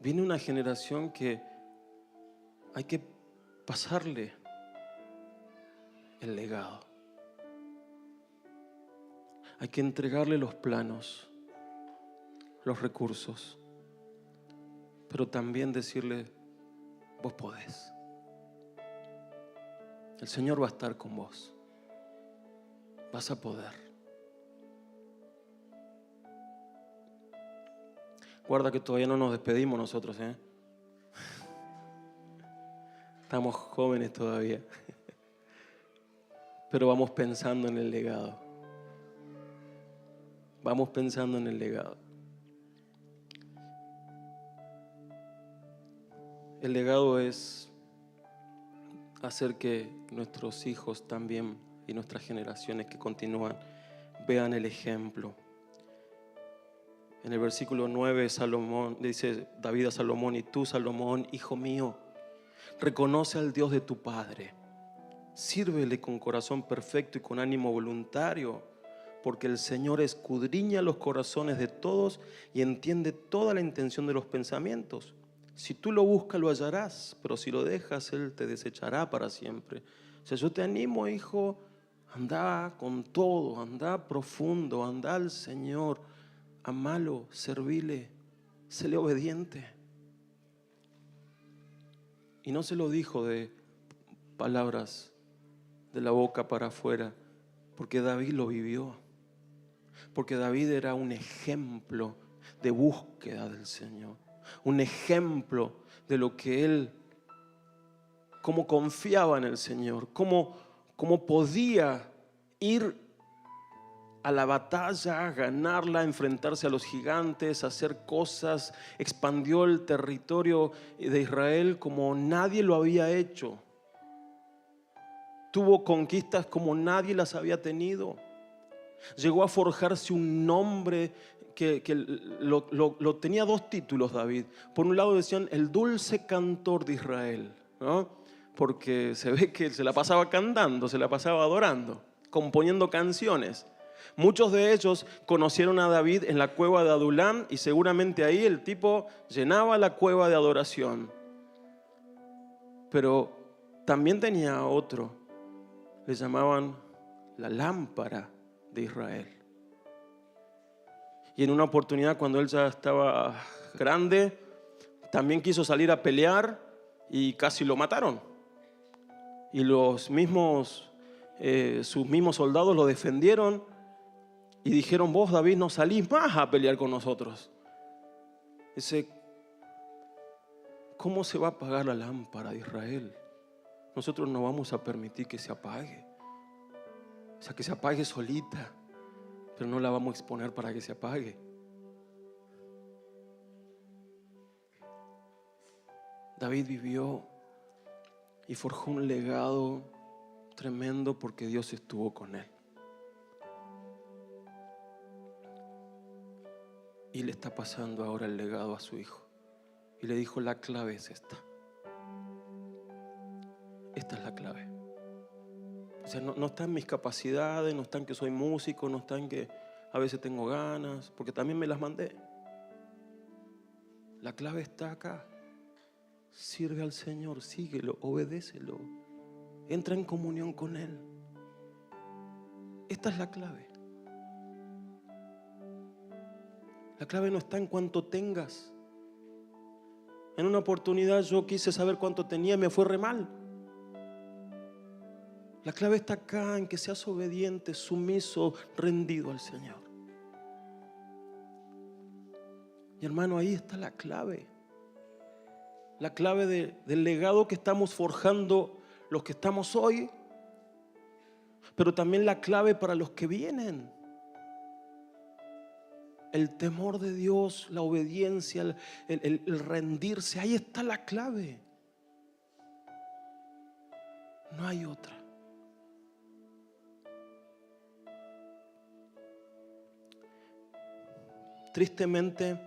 Viene una generación que hay que pasarle el legado. Hay que entregarle los planos, los recursos, pero también decirle, vos podés. El Señor va a estar con vos. Vas a poder. Guarda que todavía no nos despedimos nosotros, ¿eh? Estamos jóvenes todavía. Pero vamos pensando en el legado. Vamos pensando en el legado. El legado es hacer que nuestros hijos también y nuestras generaciones que continúan vean el ejemplo. En el versículo 9, Salomón dice David a Salomón: y tú, Salomón, hijo mío, reconoce al Dios de tu padre, sírvele con corazón perfecto y con ánimo voluntario, porque el Señor escudriña los corazones de todos y entiende toda la intención de los pensamientos. Si tú lo buscas, lo hallarás, pero si lo dejas, Él te desechará para siempre. O sea, yo te animo, hijo, anda con todo, anda profundo, anda al Señor, amalo, servile, séle obediente. Y no se lo dijo de palabras de la boca para afuera, porque David lo vivió. Porque David era un ejemplo de búsqueda del Señor, un ejemplo de lo que él, cómo confiaba en el Señor, cómo podía ir a la batalla, ganarla, enfrentarse a los gigantes, hacer cosas. Expandió el territorio de Israel como nadie lo había hecho. Tuvo conquistas como nadie las había tenido. Llegó a forjarse un nombre que lo tenía dos títulos David. Por un lado decían el dulce cantor de Israel, ¿no? Porque se ve que se la pasaba cantando, se la pasaba adorando, componiendo canciones. Muchos de ellos conocieron a David en la cueva de Adulám y seguramente ahí el tipo llenaba la cueva de adoración. Pero también tenía otro, le llamaban la lámpara de Israel. Y en una oportunidad, cuando él ya estaba grande, también quiso salir a pelear y casi lo mataron. Y sus mismos soldados lo defendieron y dijeron: vos, David, no salís más a pelear con nosotros. Dice: ¿cómo se va a apagar la lámpara de Israel? Nosotros no vamos a permitir que se apague. O sea, que se apague solita, pero no la vamos a exponer para que se apague. David vivió y forjó un legado tremendo porque Dios estuvo con él. Y le está pasando ahora el legado a su hijo. Y le dijo: la clave es esta. Esta es la clave. O sea, no está en mis capacidades, no está en que soy músico, no está en que a veces tengo ganas, porque también me las mandé. La clave está acá. Sirve al Señor, síguelo, obedécelo. Entra en comunión con Él. Esta es la clave. La clave no está en cuánto tengas. En una oportunidad yo quise saber cuánto tenía y me fue re mal. La clave está acá en que seas obediente, sumiso, rendido al Señor. Y hermano, ahí está la clave. La clave del legado que estamos forjando los que estamos hoy, pero también la clave para los que vienen. El temor de Dios, la obediencia, el rendirse, ahí está la clave. No hay otra. Tristemente,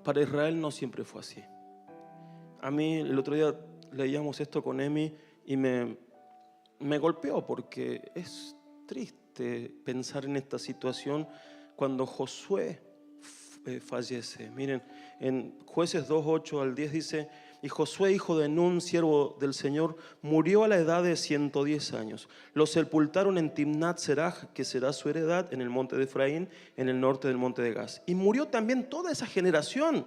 para Israel no siempre fue así. A mí el otro día leíamos esto con Emi y me golpeó porque es triste pensar en esta situación cuando Josué fallece. Miren, en Jueces 2:8 al 10 dice: y Josué, hijo de Nun, siervo del Señor, murió a la edad de 110 años. Lo sepultaron en Timnat Seraj, que será su heredad, en el monte de Efraín, en el norte del monte de Gaz. Y murió también toda esa generación.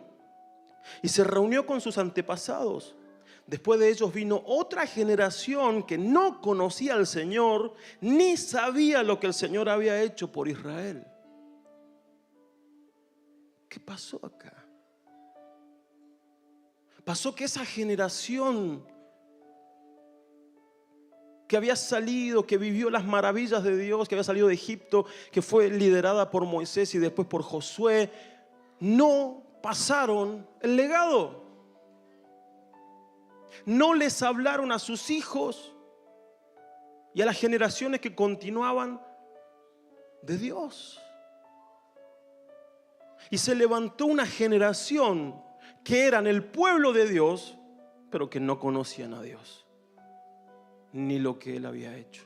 Y se reunió con sus antepasados. Después de ellos vino otra generación que no conocía al Señor, ni sabía lo que el Señor había hecho por Israel. ¿Qué pasó acá? Pasó que esa generación que había salido, que vivió las maravillas de Dios, que había salido de Egipto, que fue liderada por Moisés y después por Josué, no pasaron el legado. No les hablaron a sus hijos y a las generaciones que continuaban de Dios. Y se levantó una generación que eran el pueblo de Dios, pero que no conocían a Dios, ni lo que Él había hecho.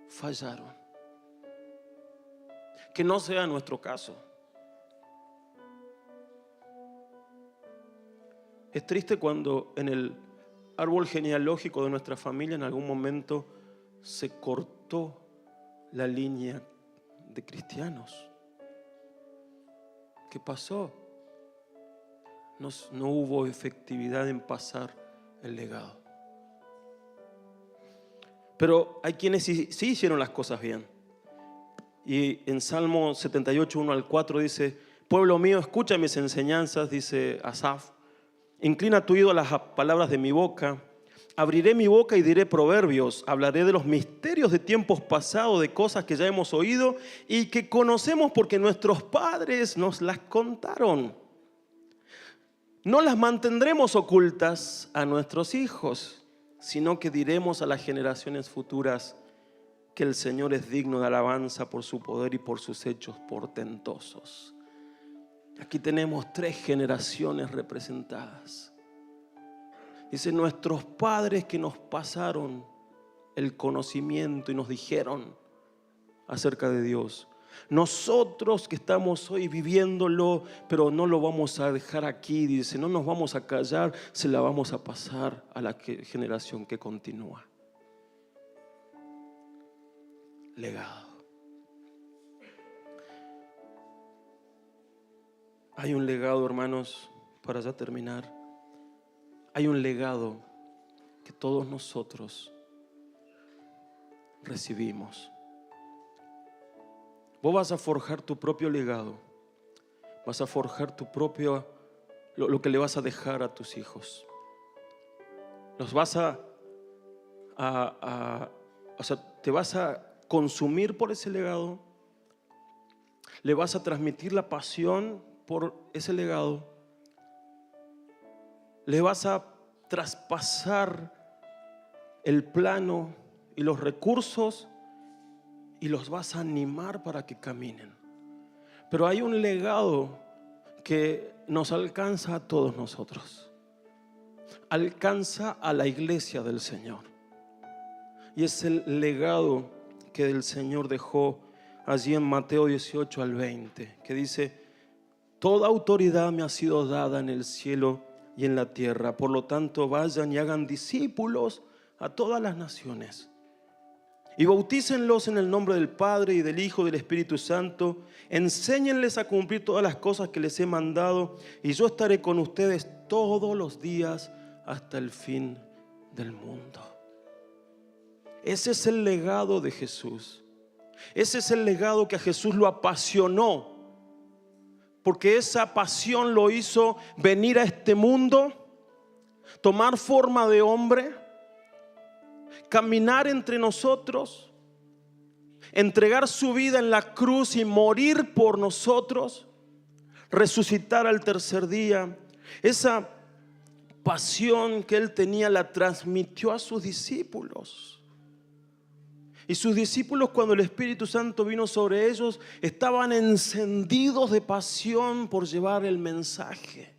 Fallaron. Que no sea nuestro caso. Es triste cuando en el árbol genealógico de nuestra familia en algún momento se cortó la línea de cristianos. ¿Qué pasó? No hubo efectividad en pasar el legado. Pero hay quienes sí hicieron las cosas bien. Y en Salmo 78, 1 al 4 dice: pueblo mío, escucha mis enseñanzas, dice Asaf. Inclina tu oído a las palabras de mi boca. Abriré mi boca y diré proverbios. Hablaré de los misterios de tiempos pasados, de cosas que ya hemos oído y que conocemos porque nuestros padres nos las contaron. No las mantendremos ocultas a nuestros hijos, sino que diremos a las generaciones futuras que el Señor es digno de alabanza por su poder y por sus hechos portentosos. Aquí tenemos 3 generaciones representadas. Dice: nuestros padres que nos pasaron el conocimiento y nos dijeron acerca de Dios. Nosotros que estamos hoy viviéndolo, pero no lo vamos a dejar aquí. Dice: no nos vamos a callar, se la vamos a pasar a la generación que continúa. Legado. Hay un legado, hermanos, para ya terminar. Hay un legado que todos nosotros recibimos. Vos vas a forjar tu propio legado. Vas a forjar tu propio, lo que le vas a dejar a tus hijos. Los vas te vas a consumir por ese legado. Le vas a transmitir la pasión por ese legado. Le vas a traspasar el plano y los recursos y los vas a animar para que caminen. Pero hay un legado que nos alcanza a todos nosotros. Alcanza a la iglesia del Señor. Y es el legado que el Señor dejó allí en Mateo 18 al 20, que dice: Toda autoridad me ha sido dada en el cielo y en la tierra. Por lo tanto, vayan y hagan discípulos a todas las naciones. Y bautícenlos en el nombre del Padre y del Hijo y del Espíritu Santo. Enséñenles a cumplir todas las cosas que les he mandado. Y yo estaré con ustedes todos los días hasta el fin del mundo. Ese es el legado de Jesús. Ese es el legado que a Jesús lo apasionó. Porque esa pasión lo hizo venir a este mundo, tomar forma de hombre, caminar entre nosotros, entregar su vida en la cruz y morir por nosotros, resucitar al tercer día. Esa pasión que Él tenía la transmitió a sus discípulos. Y sus discípulos, cuando el Espíritu Santo vino sobre ellos, estaban encendidos de pasión por llevar el mensaje.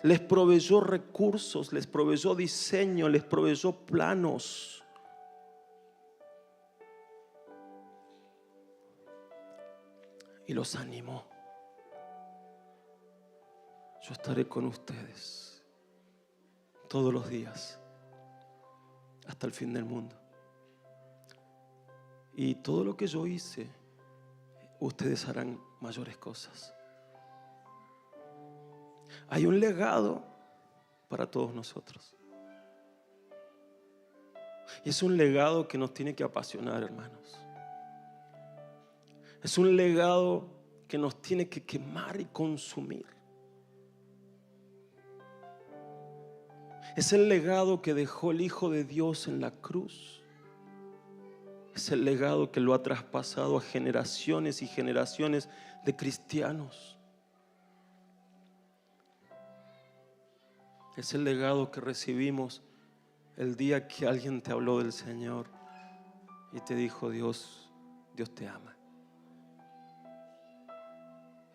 Les proveyó recursos, les proveyó diseño, les proveyó planos. Y los animó. Yo estaré con ustedes todos los días hasta el fin del mundo. Y todo lo que yo hice, ustedes harán mayores cosas. Hay un legado para todos nosotros. Y es un legado que nos tiene que apasionar, hermanos. Es un legado que nos tiene que quemar y consumir. Es el legado que dejó el Hijo de Dios en la cruz. Es el legado que lo ha traspasado a generaciones y generaciones de cristianos. Es el legado que recibimos el día que alguien te habló del Señor y te dijo: Dios te ama.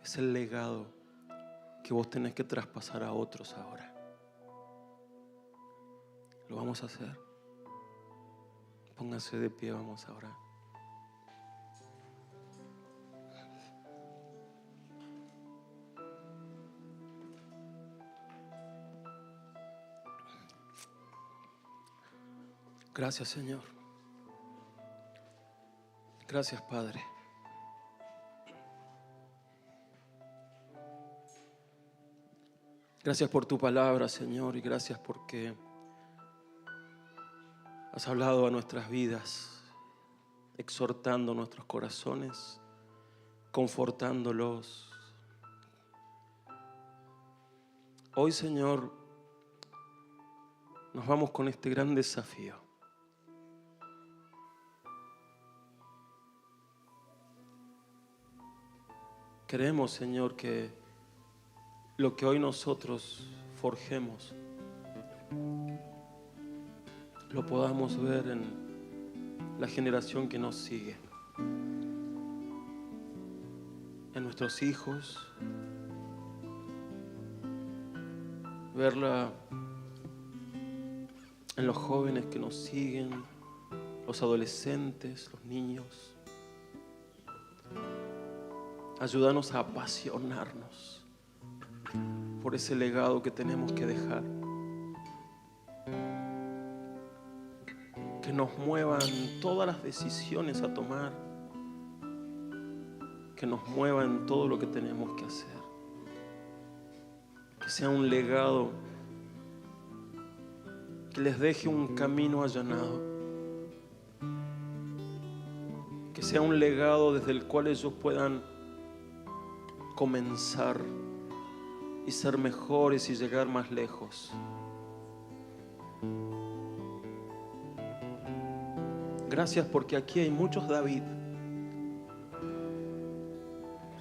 Es el legado que vos tenés que traspasar a otros ahora. Lo vamos a hacer. Póngase de pie, vamos a orar. Gracias, Señor. Gracias, Padre. Gracias por tu palabra, Señor, y gracias porque has hablado a nuestras vidas, exhortando nuestros corazones, confortándolos. Hoy, Señor, nos vamos con este gran desafío. Queremos, Señor, que lo que hoy nosotros forjemos lo podamos ver en la generación que nos sigue, en nuestros hijos, verla en los jóvenes que nos siguen, los adolescentes, los niños. Ayúdanos a apasionarnos por ese legado que tenemos que dejar. Que nos muevan todas las decisiones a tomar. Que nos muevan todo lo que tenemos que hacer. Que sea un legado que les deje un camino allanado. Que sea un legado desde el cual ellos puedan comenzar y ser mejores y llegar más lejos. Gracias porque aquí hay muchos David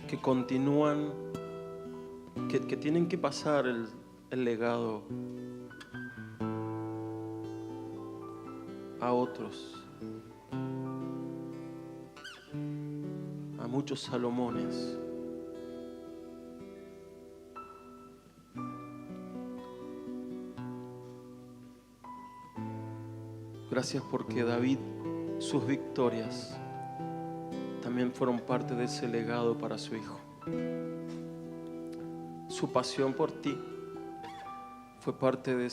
que continúan, que tienen que pasar el legado a otros, a muchos Salomones. Gracias porque David, sus victorias también fueron parte de ese legado para su hijo. Su pasión por ti fue parte de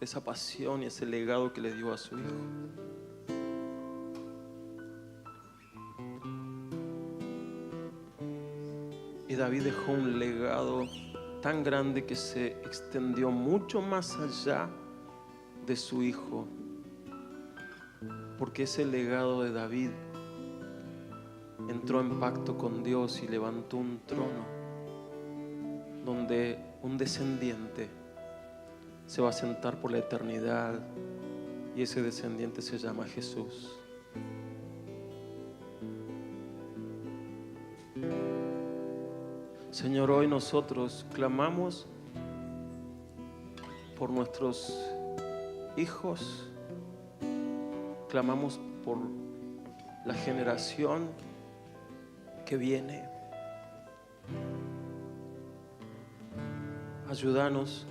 esa pasión y ese legado que le dio a su hijo. Y David dejó un legado tan grande que se extendió mucho más allá de su hijo, porque ese legado de David entró en pacto con Dios y levantó un trono donde un descendiente se va a sentar por la eternidad, y ese descendiente se llama Jesús. Señor, hoy nosotros clamamos por nuestros hijos, clamamos por la generación que viene. Ayúdanos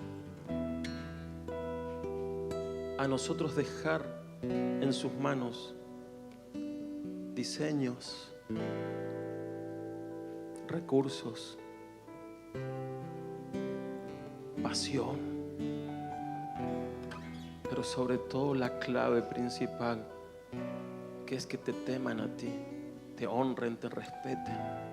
a nosotros dejar en sus manos diseños, recursos, pasión, pero sobre todo la clave principal, que es que te teman a ti, te honren, te respeten.